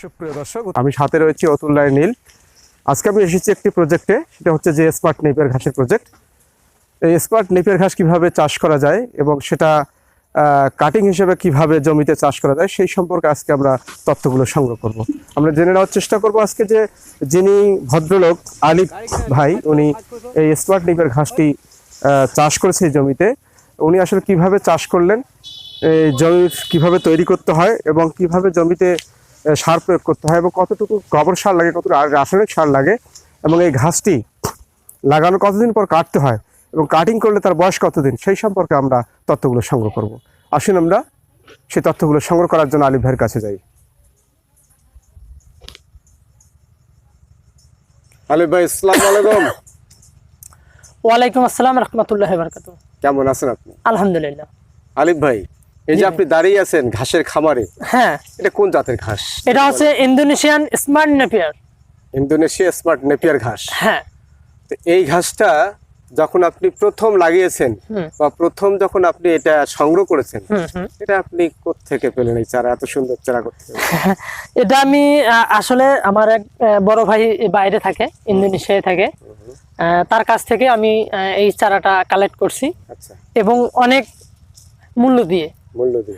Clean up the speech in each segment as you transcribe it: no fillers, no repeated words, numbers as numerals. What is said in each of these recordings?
সুপ্রিয় দর্শক, আমি সাথে রয়েছি অতুল রায় নীল। আজকে আমি এসেছি একটি প্রজেক্টে, সেটা হচ্ছে যে স্মার্ট নেপিয়ার ঘাসের প্রজেক্ট। এই স্মার্ট নেপিয়ার ঘাস কিভাবে চাষ করা যায় এবং সেটা কাটিং হিসেবে কিভাবে জমিতে চাষ করা যায় সেই সম্পর্কে আজকে আমরা তথ্যগুলো সংগ্রহ করব। আমরা জেনে নেওয়ার চেষ্টা করব আজকে যে যিনি ভদ্রলোক আলিফ ভাই, উনি এই স্মার্ট নেপিয়ার ঘাসটি চাষ করেছে এই জমিতে, উনি আসলে কিভাবে চাষ করলেন, এই জমি কিভাবে তৈরি করতে হয় এবং কিভাবে জমিতে সার প্রয়োগ করতে হয় এবং কতটুকু গোবর সার লাগে, কতটুকু রাসায়নিক সার লাগে এবং এই ঘাসটি লাগানো কতদিন পর কাটতে হয় এবং কাটিং করলে তার বয়স কতদিন, সেই সম্পর্কে আমরা তথ্যগুলো সংগ্রহ করব। আসুন আমরা সেই তথ্যগুলো সংগ্রহ করার জন্য আলিফ ভাইয়ের কাছে যাই। আলিফ ভাই, আসসালামু আলাইকুম। ওয়ালাইকুম আসসালাম রাহমাতুল্লাহি ওয়া বারাকাতুহু। কেমন আছেন আপনি? আলহামদুলিল্লাহ। আলিফ ভাই, এই যে আপনি দাঁড়িয়ে আছেন ঘাসের খামারে, হ্যাঁ, এটা কোন জাতের ঘাস? এটা হচ্ছে Indonesian smart Napier. Indonesia smart Napier ঘাস। হ্যাঁ, তো এই ঘাসটা যখন আপনি প্রথম লাগিয়েছেন বা প্রথম যখন আপনি এটা সংগ্রহ করেছেন, এটা আপনি কোত্থেকে পেলেন এই চারা, এত সুন্দর চারা করতে? এটা আমি আসলে আমার এক বড় ভাই বাইরে থাকে, ইন্দোনেশিয়ায় থাকে, তার কাছ থেকে আমি এই চারাটা কালেক্ট করছি। আচ্ছা। এবং অনেক মূল্য দিয়ে।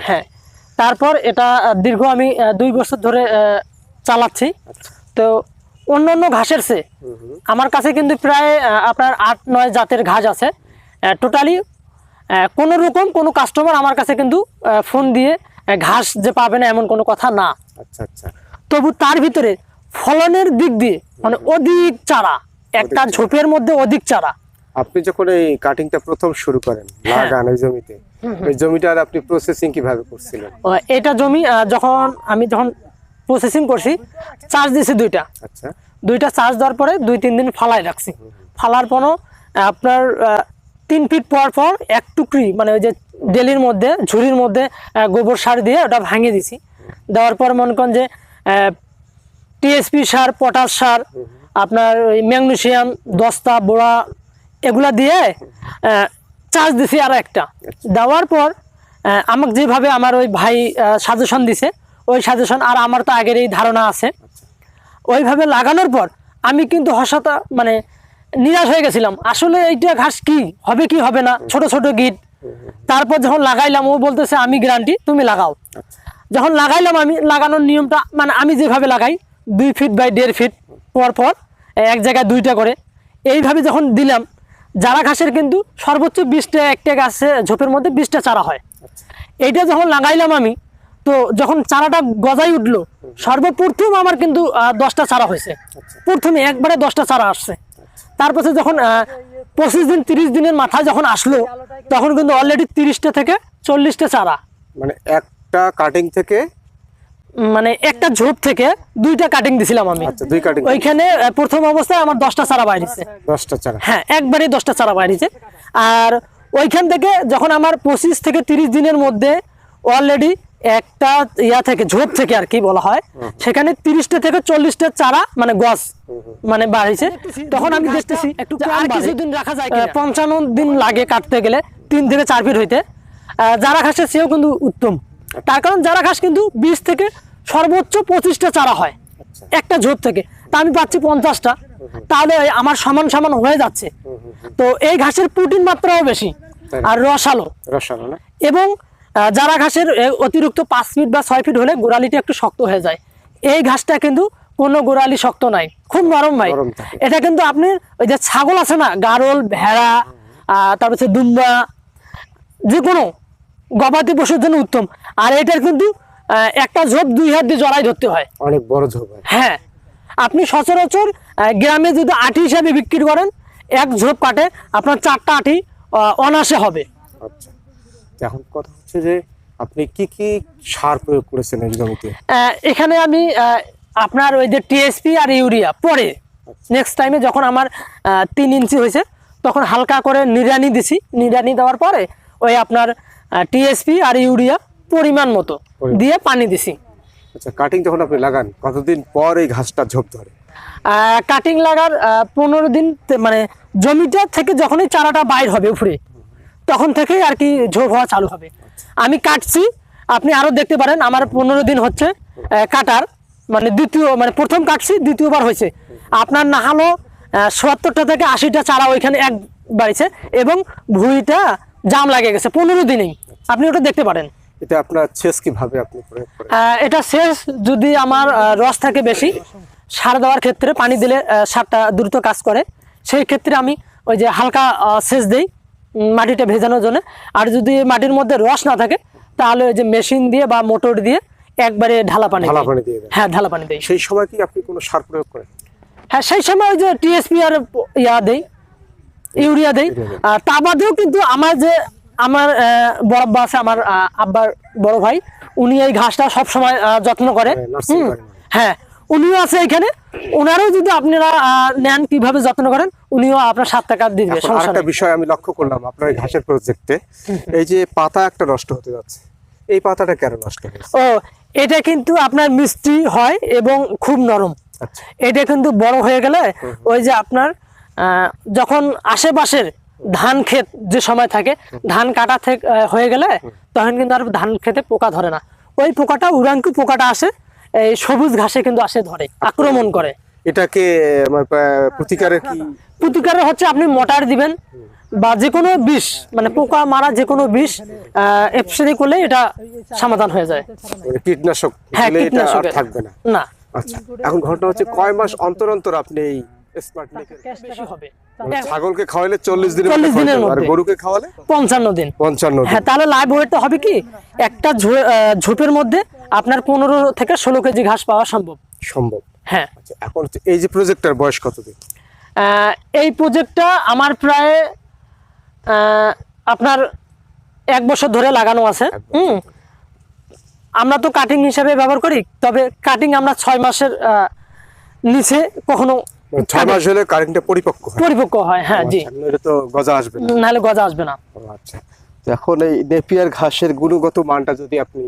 হ্যাঁ, তারপর এটা দীর্ঘ আমি 2 বছর ধরে চালাচ্ছি। আচ্ছা। তো অন্যান্য ঘাসের চেয়ে আমার কাছে কিন্তু প্রায় আপনার 8-9 জাতের ঘাস আছে। টোটালি কোনো রকম কোনো কাস্টমার আমার কাছে কিন্তু ফোন দিয়ে ঘাস যে পাবে না এমন কোনো কথা না। আচ্ছা আচ্ছা। তবু তার ভিতরে ফলনের দিক দিয়ে মানে অধিক চারা, একটা ঝোপের মধ্যে অধিক চারা। আপনি যখন এই কাটিংটা প্রথম শুরু করেন, লাগান এই জমিতে, এই জমিটার আপনি প্রসেসিং কিভাবে করছিলেন? এটা জমি যখন প্রসেসিং করছি, চার্জ দিয়েছি 2টা। আচ্ছা। 2টা চার্জ দেওয়ার পরে 2-3 দিন ফালাই রাখছি। ফালার পর আপনার 3 ফিট পর পর এক টুকরি মানে ওই যে ডেলির মধ্যে ঝুড়ির মধ্যে গোবর সার দিয়ে ওটা ভাঙিয়ে দিছি। দেওয়ার পর মনে করেন যে টিএসপি সার, পটাশ সার, আপনার ওই ম্যাগনেসিয়াম, দস্তা, বোড়া এগুলা দিয়ে চার্জ দিছি আরো একটা। দেওয়ার পর আমাকে যেভাবে আমার ওই ভাই সাজেশন দিছে, ওই সাজেশন আর আমার তো আগের এই ধারণা আছে, ওইভাবে লাগানোর পর আমি কিন্তু হঠাৎ মানে নিরাশ হয়ে গেছিলাম। আসলে এইটা ঘাস কি হবে কি হবে না, ছোট ছোট গিট। তারপর যখন লাগাইলাম, ও বলতেছে আমি গ্যারান্টি, তুমি লাগাও। যখন লাগাইলাম, আমি লাগানোর নিয়মটা মানে আমি যেভাবে লাগাই 2 ফিট বাই 1.5 ফিট পর পর এক জায়গায় 2টা করে এইভাবে যখন দিলাম, যারা ঘাসের কিন্তু সর্বোচ্চ 20টা, একটা গাছে ঝোপের মধ্যে 20টা চারা হয়। এইটা যখন লাগাইলাম আমি, তো যখন চারাটা গজাই উঠলো, সর্বপ্রথম আমার কিন্তু 10টা চারা হয়েছে। প্রথমে একবারে 10টা চারা আসছে। তারপরে যখন 25 দিন 30 দিনের মাথায় যখন আসলো, তখন কিন্তু অলরেডি 30টা থেকে 40টা চারা, মানে একটা কাটিং থেকে, মানে একটা ঝোপ থেকে 2টা কাটিং দিছিলাম আমি। আচ্ছা, 2 কাটিং। ওইখানে প্রথম অবস্থায় আমার 10টা চারা বাইরেছে। 10টা চারা? হ্যাঁ, একবারে 10টা চারা বাইরেছে। আর ওইখান থেকে যখন আমার 25 থেকে 30 দিনের মধ্যে অলরেডি একটা থেকে ঝোপ থেকে আর কি বলা হয়, সেখানে 30টা থেকে 40টা চারা মানে গছ মানে বাড়িছে। তখন আমি দেখতেছি একটু আর কিছুদিন রাখা যায়, 55 দিন লাগে কাটতে গেলে 3 থেকে 4 ফিট হইতে। যারা ঘাসের চেয়েও কিন্তু উত্তম, তার কারণ যারা ঘাস কিন্তু 20 থেকে সর্বোচ্চ 25টা চারা হয় একটা ঝোপ থেকে। তা আমি পাচ্ছি 50টা, তাহলে আমার সমান সমান হয়ে যাচ্ছে। তো এই ঘাসের প্রোটিন মাত্রাও বেশি আর রসালো না? এবং যারা ঘাসের অতিরিক্ত 5 ফিট বা 6 ফিট হলে গোড়ালিটা একটু শক্ত হয়ে যায়, এই ঘাসটা কিন্তু কোনো গোড়ালি শক্ত নাই, খুব নরম ভাই। এটা কিন্তু আপনি ওই যে ছাগল আছে না, গারল, ভেড়া, তারপর হচ্ছে দুম্বা, যে কোনো গবাদি পশুর জন্য উত্তম। আর এটার কিন্তু একটা ঝোপ 2 হাত দিয়ে জড়াই ধরতে হয়, অনেক বড় ঝোপ। হ্যাঁ, আপনি সচরাচর গ্রামে যদি আটি হিসাবে বিক্রি করেন, এক ঝোপ কাটে আপনার 4টা আটি অনায়াসে হবে। আচ্ছা, এখন কথা হচ্ছে যে আপনি কি কি সার প্রয়োগ করেছেন এই জমিতে? এখানে আমি আপনার ওই যে টিএসপি আর ইউরিয়া পরে নেক্সট টাইমে যখন আমার 3 ইঞ্চি হয়েছে, তখন হালকা করে নিড়ানি দিছি। নিড়ানি দেওয়ার পরে ওই আপনার টিএসপি আর ইউরিয়া পরিমাণ মতো দিয়ে পানি দিছি। আচ্ছা, কাটিং যখন আপনি লাগান, কতদিন পর এই ঘাসটা ঝোপ ধরে? কাটিং লাগার 15 দিন মানে জমিটা থেকে যখনই চারাটা বাইর হবে উপরে, তখন থেকেই আর কি ঝোপ হওয়া চালু হবে। আমি কাটছি, আপনি আরো দেখতে পারেন আমার 15 দিন হচ্ছে কাটার। মানে প্রথম কাটছি, দ্বিতীয়বার হয়েছে। আপনার না হলো ৭০টা থেকে 80টা চারা ওইখানে এক বাড়িছে, এবং ভুঁইটা জাম লাগে গেছে 15 দিনেই। আপনি ওটা দেখতে পারেন। এটা আপনার সেচ কিভাবে আপনি প্রয়োগ করেন? এটা সেচ যদি আমার রস থাকে বেশি, সার দেওয়ার ক্ষেত্রে পানি দিলে সারটা দ্রুত কাজ করে, সেই ক্ষেত্রে আমি ওই যে হালকা সেচ দেই মাটিটা ভেজানোর জন্য। আর যদি মাটির মধ্যে রস না থাকে তাহলে ওই যে মেশিন দিয়ে বা মোটর দিয়ে একবারে ঢালা পানি দিয়ে দেন? হ্যাঁ, ঢালা পানি দেই। সেই সময় কি আপনি কোনো সার প্রয়োগ করেন? হ্যাঁ, সেই সময় ওই যে টিএসপি আর দেই, ইউরিয়া দেই। আর তা বাদেও কিন্তু আমার বড় আব্বা আছে, আমার আব্বার বড় ভাই, উনি এই ঘাসটা সব সময় যত্ন করে। হ্যাঁ, উনিও আছে এখানে, ওনারও যদি আপনারা নেন কিভাবে যত্ন করেন, উনিও আপনার 7 টাকা দিবে। একটা বিষয় আমি লক্ষ্য করলাম আপনার এই ঘাসের প্রজেক্টে, এই যে পাতা একটা নষ্ট হতে যাচ্ছে, এই পাতাটা কেন নষ্ট হয়েছে? ও, এটা কিন্তু আপনার মিষ্টি হয় এবং খুব নরম। আচ্ছা। এটা কিন্তু বড় হয়ে গেলে ওই যে আপনার যখন আশেপাশের ধান ক্ষেত যে সময় থাকে, ধান কাটা থেকে হয়ে গেলে তখন কিন্তু আর ধান খেতে পোকা ধরে না। ওই পোকাটা, উড়াঙ্কু পোকাটা আসে এই সবুজ ঘাসে কিন্তু আসে, ধরে আক্রমণ করে। এটাকে প্রতিকারের কি? প্রতিকারের হচ্ছে আপনি মোটার দিবেন বা যে কোনো বিষ, মানে পোকা মারা যে কোনো বিষ স্প্রে করলে এটা সমাধান হয়ে যায়। কীটনাশক হ্যাঁ, দিলে এটা আর কীটনাশকের থাকবে না? না। আচ্ছা, এখন ঘটনা হচ্ছে কয় মাস অন্তর অন্তর আপনি এই স্মার্ট নেপিয়ার? বেশি হবে। ছাগলকে খাওয়ালে 40 দিনের 40 দিনের মধ্যে, আর মধ্যে। গরুকে খাওয়ালে 55 দিন। 55 দিন। হ্যাঁ, তাহলে লাইভ ওয়েটটা হবে কি, একটা ঝোপের মধ্যে আপনার 15 থেকে 16 কেজি ঘাস পাওয়া সম্ভব। হ্যাঁ। আচ্ছা, এখন হচ্ছে এই যে প্রজেক্টটার বয়স কতদিন? এই প্রজেক্টটা আমার প্রায় আপনার 1 বছর ধরে লাগানো আছে। আমরা তো কাটিং হিসাবে ব্যবহার করি, তবে কাটিং আমরা 6 মাসের নিচে কখনো 6 মাস হলে কারেন্টটা পরিপক্ক হয়। হ্যাঁ, জি। এটা তো গজা আসবে না? নাহলে গজা আসবে না। আচ্ছা, তো এখন এই নেপিয়ার ঘাসের গুণগত মানটা যদি আপনি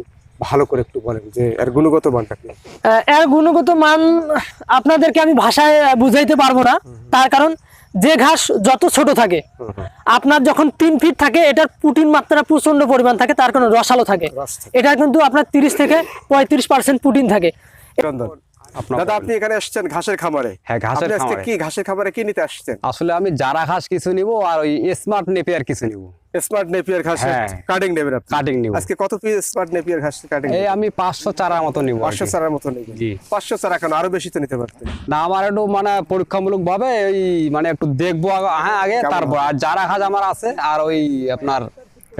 ভালো করে একটু বলেন, যে এর গুণগত মানটা কি? এর গুণগত মান আপনাদেরকে আমি ভাষায় বুঝাইতে পারবো না, তার কারণ যে ঘাস যত ছোট থাকে, আপনার যখন 3 ফিট থাকে, এটার প্রোটিন মাত্রা প্রচন্ড পরিমাণ থাকে, তার কারণে রসালো থাকে। এটা কিন্তু আপনার 30 থেকে 35% প্রোটিন থাকে। দাদা, আপনি এখানে আসছেন ঘাসের খামারে? হ্যাঁ, ঘাসের খামারে। কি ঘাসের খামারে কি নিতে আসছেন? আসলে আমি জারা ঘাস কিছু নিব আর ওই স্মার্ট নেপিয়ার কিছু নিব। স্মার্ট নেপিয়ার ঘাস হ্যাঁ। কাটিং নেবেন আপনি? কাটিং নিব। আজকে কত পিস স্মার্ট নেপিয়ার ঘাস কাটিং? এই আমি 500 চারার মতো নিব। 500 চারার মতো নেবেন? জি। 500 চারা কেন, আরো বেশি তো নিতে পারতেন। না, আমার একটু মানে পরীক্ষামূলক ভাবে ওই মানে একটু দেখবো আগে তারপর। আর জারা ঘাস আমার আছে, আর ওই আপনার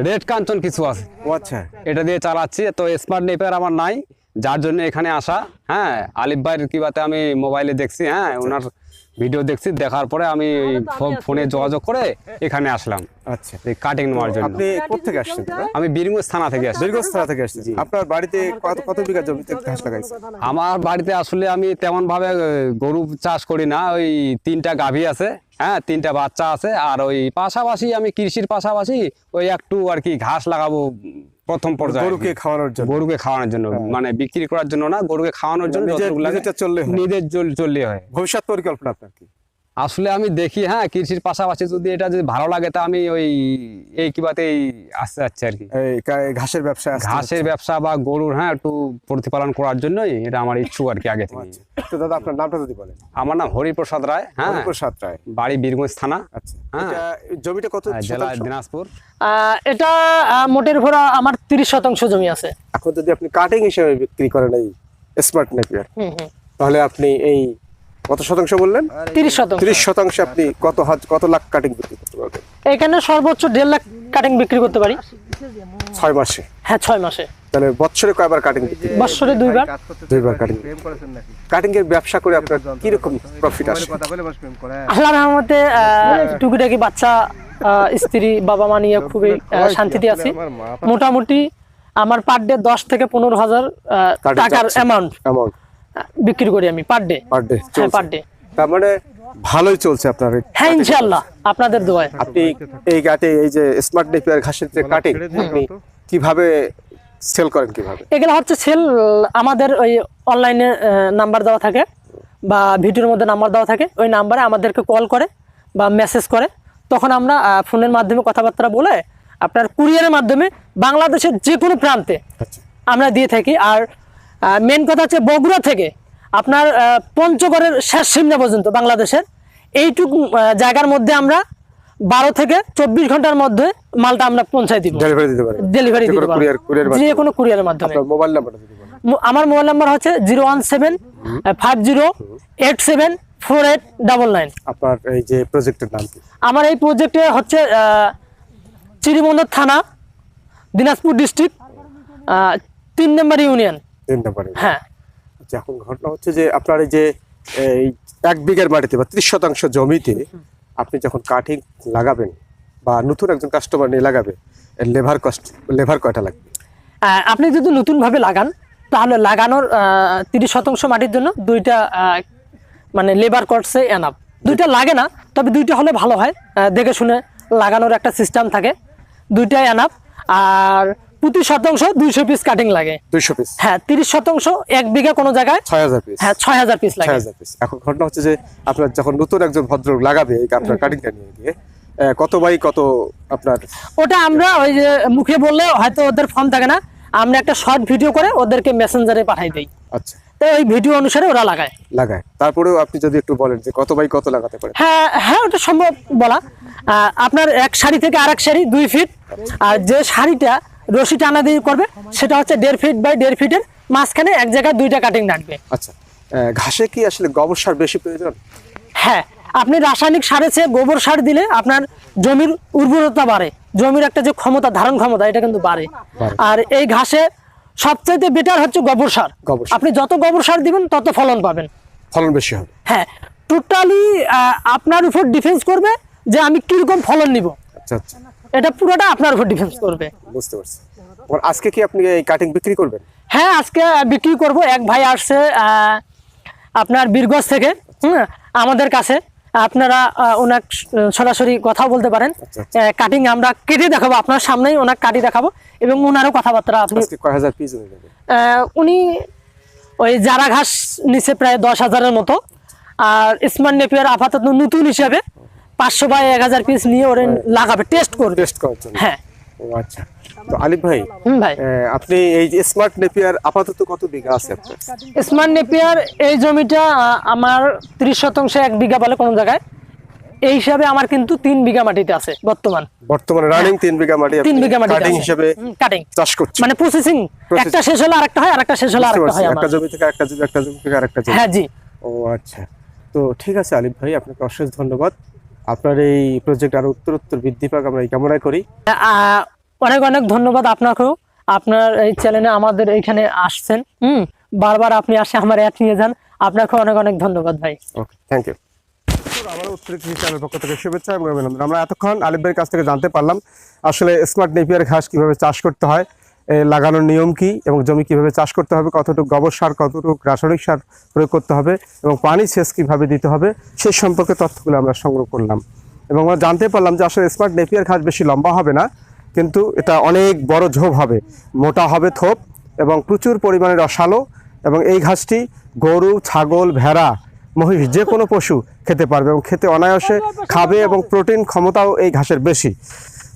রেড কাঞ্চন কিছু আছে। ও আচ্ছা, এটা দিয়ে চালাচ্ছি। তো স্মার্ট নেপিয়ার আমার নাই, যার জন্য এখানে আসা। হ্যাঁ, আলিফ ভাইয়ের কিবাতে আমি মোবাইলে দেখছি, হ্যাঁ ওনার ভিডিও দেখছি, দেখার পরে আমি ফোনে যোগাযোগ করে এখানে আসলাম। আচ্ছা, এই কাটিং নেওয়ার জন্য। আপনি কোথা থেকে আসছেন? আমি বীরগঞ্জ থানা থেকে আসছি। বীরগঞ্জ থানা থেকে আসছেন? আপনার বাড়িতে কত বিঘা জমিতে ঘাস লাগাইছেন? আমার বাড়িতে আসলে আমি তেমন ভাবে গরু চাষ করি না। ওই 3টা গাভী আছে, হ্যাঁ 3টা বাচ্চা আছে। আর ওই পাশাপাশি আমি কৃষির পাশাপাশি ওই একটু আর কি ঘাস লাগাবো প্রথম পর্যায়ে। গরুকে খাওয়ানোর জন্য? মানে বিক্রি করার জন্য না, গরুকে খাওয়ানোর জন্য। নিজের চললে হয়। ভবিষ্যৎ পরিকল্পনা আপনার কি? আসলে আমি দেখি, হ্যাঁ কৃষির পাশাপাশি যদি এটা যদি ভালো লাগে, তা আমি ওই এই কিবাতেই আসতে যাচ্ছি আর কি। ঘাসের ব্যবসা বা গরুর, হ্যাঁ একটু প্রতিপালন করার জন্যই এটা আমার ইচ্ছু আর কি আগে থেকে। তো দাদা, আপনার নামটা যদি বলেন? আমার নাম হরিপ্রসাদ রায়। হ্যাঁ, হরিপ্রসাদ রায়, বাড়ি বীরগঞ্জ থানা। আচ্ছা, এটা জমিটা কত? জেলা দিনাজপুর। এটা মোটের ভরা আমার 30 শতাংশ জমি আছে। এখন যদি আপনি কাটিং হিসেবে বিক্রি করেন এই স্মার্ট নেপিয়ার, তাহলে আপনি এই কত শতাংশ বললেন? 30 শতাংশ। 30 শতাংশে আপনি কত লাখ কাটিং বিক্রি করতে পারবেন? এখানে সর্বোচ্চ 1.5 লাখ কাটিং বিক্রি করতে পারি 6 মাসে? হ্যাঁ, 6 মাসে। তাহলে বছরে কয়বার কাটিং? বছরে 2 বার। 2 বার কাটিং। কাটিং এর ব্যবসা করে আপনার কি রকম প্রফিট আসে? আল্লাহর রহমতে টুকিটাকি বাচ্চা, স্ত্রী, বাবা মা নিয়ে খুবই শান্তিতে আছি। মোটামুটি আমার পার ডে 10 থেকে 15,000 টাকার অ্যামাউন্ট বিক্রি করি আমি পার ডে। হ্যাঁ, পার ডে। তার মানে ভালোই চলছে আপনার? হ্যাঁ, ইনশাআল্লাহ, আপনাদের দোয়ায়। আপনি এই যে স্মার্ট নেপিয়ার ঘাসের যে কাটিং, আপনি কিভাবে সেল করেন? কিভাবে এগুলো হচ্ছে সেল? আমাদের ওই অনলাইনে নাম্বার দেওয়া থাকে বা ভিডিওর মধ্যে নাম্বার দেওয়া থাকে, ওই নাম্বারে আমাদেরকে কল করে বা মেসেজ করে, তখন আমরা ফোনের মাধ্যমে কথাবার্তা বলে আপনার কুরিয়ারের মাধ্যমে বাংলাদেশের যে কোনো প্রান্তে আমরা দিয়ে থাকি। আর মেন কথা হচ্ছে বগুড়া থেকে আপনার পঞ্চগড়ের শেষ সীমানা পর্যন্ত বাংলাদেশের এইটুকু জায়গার মধ্যে আমরা 12 থেকে 24 ঘন্টার মধ্যে মালটা আমরা পৌঁছায় দিব, ডেলিভারি দিতে পারেন, ডেলিভারি দিতে পারবো যে কোনো কুরিয়ারের মাধ্যমে। আপনার মোবাইল নাম্বারটা দিতে পারেন। আমার মোবাইল নাম্বার হচ্ছে 01750884899। আপনার এই যে প্রজেক্টের নাম কি? আমার এই প্রজেক্টে হচ্ছে চিরিবন্দর থানা, দিনাজপুর ডিস্ট্রিক্ট, 3 নম্বর ইউনিয়ন। 3 নম্বরে। হ্যাঁ। আচ্ছা, এখন ঘটনা হচ্ছে যে আপনার এই যে এই 1 বিঘার মাটিতে বা 30% জমিতে আপনি যখন কাটিং লাগাবেন বা নতুন একজন কাস্টমার নিয়ে লাগাবে, লেবার কয়টা লাগবে? আপনি যদি নতুন ভাবে লাগান তাহলে লাগানোর 30% মাটির জন্য 2টা মানে লেবার কস্টে এনাফ। 2টা লাগে না, তবে 2টা হলে ভালো হয়, দেখে শুনে লাগানোর একটা সিস্টেম থাকে, 2টাই এনাফ। আর প্রতি শতাংশ 200 পিস কাটিং লাগে। 200 পিস? হ্যাঁ, 30% 1 বিঘা কোনো জায়গায় 6000 পিস। হ্যাঁ, 6000 পিস লাগে। 6000 পিস। এখন ঘটনা হচ্ছে যে আপনার যখন নতুন একজন ভদ্রলোক লাগাবে এই আপনার কাটিংটা নিয়ে গিয়ে কত বাই কত আপনার? ওটা আমরা ওই যে মুখে বললে হয়তো ওদের ফোন থাকে না, আমরা একটা শর্ট ভিডিও করে ওদেরকে মেসেঞ্জারে পাঠাই দেই। আচ্ছা, তো ওই ভিডিও অনুসারে ওরা লাগায়। তারপরেও আপনি যদি একটু বলেন যে কত বাই কত লাগাতে পারেন? হ্যাঁ হ্যাঁ, ওটা সম্ভব বলা। আপনার এক শাড়ি থেকে আরেক শাড়ি 2 ফিট, আর যে শাড়িটা রশি টানা দিয়ে করবে সেটা হচ্ছে 1.5 ফিট বাই 1.5 ফিটের মাঝখানে এক জায়গায় 2টা কাটিং রাখবে। আচ্ছা, ঘাসে কি আসলে গোবর সার বেশি প্রয়োজন? হ্যাঁ, আপনি রাসায়নিক সারের চেয়ে গোবর সার দিলে আপনার জমির উর্বরতা বাড়ে, জমির একটা যে ক্ষমতা, ধারণ ক্ষমতা, এটা কিন্তু বাড়ে। আর এই ঘাসে সবচাইতে বেটার হচ্ছে গোবর সার। আপনি যত গোবর সার দিবেন তত ফলন পাবেন, ফলন বেশি হবে। হ্যাঁ, টোটালি আপনার উপর ডিফেন্স করবে যে আমি কিরকম ফলন নিব। আচ্ছা আচ্ছা, এটা পুরোটা আপনার উপর ডিফেন্স করবে। বুঝতে পারছি। আজকে কি আপনি এই কাটিং বিক্রি করবেন? হ্যাঁ, আজকে বিক্রি করব। এক ভাই আসছে আপনার বীরগঞ্জ থেকে আমাদের কাছে, আপনারা ওনার সরাসরি কথা বলতে পারেন। কাটিং আমরা কেটে দেখাবো আপনার সামনেই, ওনার কাটি দেখাবো এবং ওনারও কথাবার্তা আপনি। আজকে কয় হাজার পিস হয়ে যাবে? উনি ওই জারা ঘাস নিচে প্রায় 10,000-এর মতো, আর স্মার্ট নেপিয়ার আপাতত নতুন হিসাবে 500 বাই 1000 পিস নিয়ে ওরে লাগাবে, টেস্ট করবে। টেস্ট করার জন্য? হ্যাঁ। ও আচ্ছা, তো আলিফ ভাই, ভাই আপনি এই যে স্মার্ট নেপিয়ার আপাতত কত বিঘা আছে আপনার? স্মার্ট নেপিয়ার এই জমিটা আমার 30% 1 বিঘা বলে কোন জায়গায়, এই হিসাবে আমার কিন্তু 3 বিঘা মাটিতে আছে বর্তমানে রানিং 3 বিঘা মাটি 3 বিঘা মাটি কাটিং হিসেবে কাটিং চাষ করছে, মানে প্রসেসিং, একটা শেষ হলো আরেকটা হয়, আরেকটা শেষ হলো আরেকটা হয়। একটা জমি থেকে একটা জমি, একটা জমি থেকে আরেকটা জমি। হ্যাঁ জি। ও আচ্ছা, তো ঠিক আছে আলিফ ভাই, আপনাকে অশেষ ধন্যবাদ। আপনার এই প্রজেক্ট আরো উত্তরোত্তর বৃদ্ধি পাক আমরা এই কামনা করি। অনেক অনেক ধন্যবাদ আপনাকেও, আপনার এই চ্যানেলে আমাদের এইখানে আসছেন, বারবার আপনি আসে আমার অ্যাড নিয়ে যান, আপনাকে অনেক অনেক ধন্যবাদ ভাই। ওকে, থ্যাংক ইউ। আমার উত্তর কৃষি চ্যানেলের পক্ষ থেকে শুভেচ্ছা এবং অভিনন্দন। আমরা এতক্ষণ আলিফ ভাইয়ের কাছ থেকে জানতে পারলাম আসলে স্মার্ট নেপিয়ার ঘাস কিভাবে চাষ করতে হয়, লাগানোর নিয়ম কি এবং জমি কিভাবে চাষ করতে হবে, কতটুকু গোবর সার, কতটুকু রাসায়নিক সার প্রয়োগ করতে হবে এবং পানি সেচ কিভাবে দিতে হবে, সেই সম্পর্কে তথ্যগুলো আমরা সংগ্রহ করলাম। এবং আমরা জানতে পারলাম যে আসলে স্মার্ট নেপিয়ার ঘাস বেশি লম্বা হবে না, কিন্তু এটা অনেক বড় ঝোপ হবে, মোটা হবে থোপ এবং প্রচুর পরিমাণে রসালো, এবং এই ঘাসটি গরু, ছাগল, ভেড়া, মহিষ যে কোনো পশু খেতে পারবে এবং খেতে অনায়াসে খাবে এবং প্রোটিন ক্ষমতাও এই ঘাসের বেশি।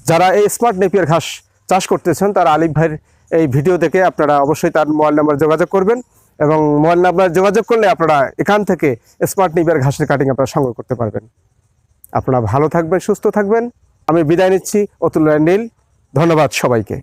যারা এই স্মার্ট নেপিয়ার ঘাস চাষ করতেছেন তারা আলিফ ভাইয়ের এই ভিডিও দেখে আপনারা অবশ্যই তার মোবাইল নাম্বার যোগাযোগ করবেন, এবং মোবাইল নাম্বার যোগাযোগ করলে আপনারা এখান থেকে স্মার্ট নেপিয়ার ঘাসের কাটিং আপনারা সংগ্রহ করতে পারবেন। আপনারা ভালো থাকবেন, সুস্থ থাকবেন। আমি বিদায় নিচ্ছি, অতুল নীল। ধন্যবাদ সবাইকে।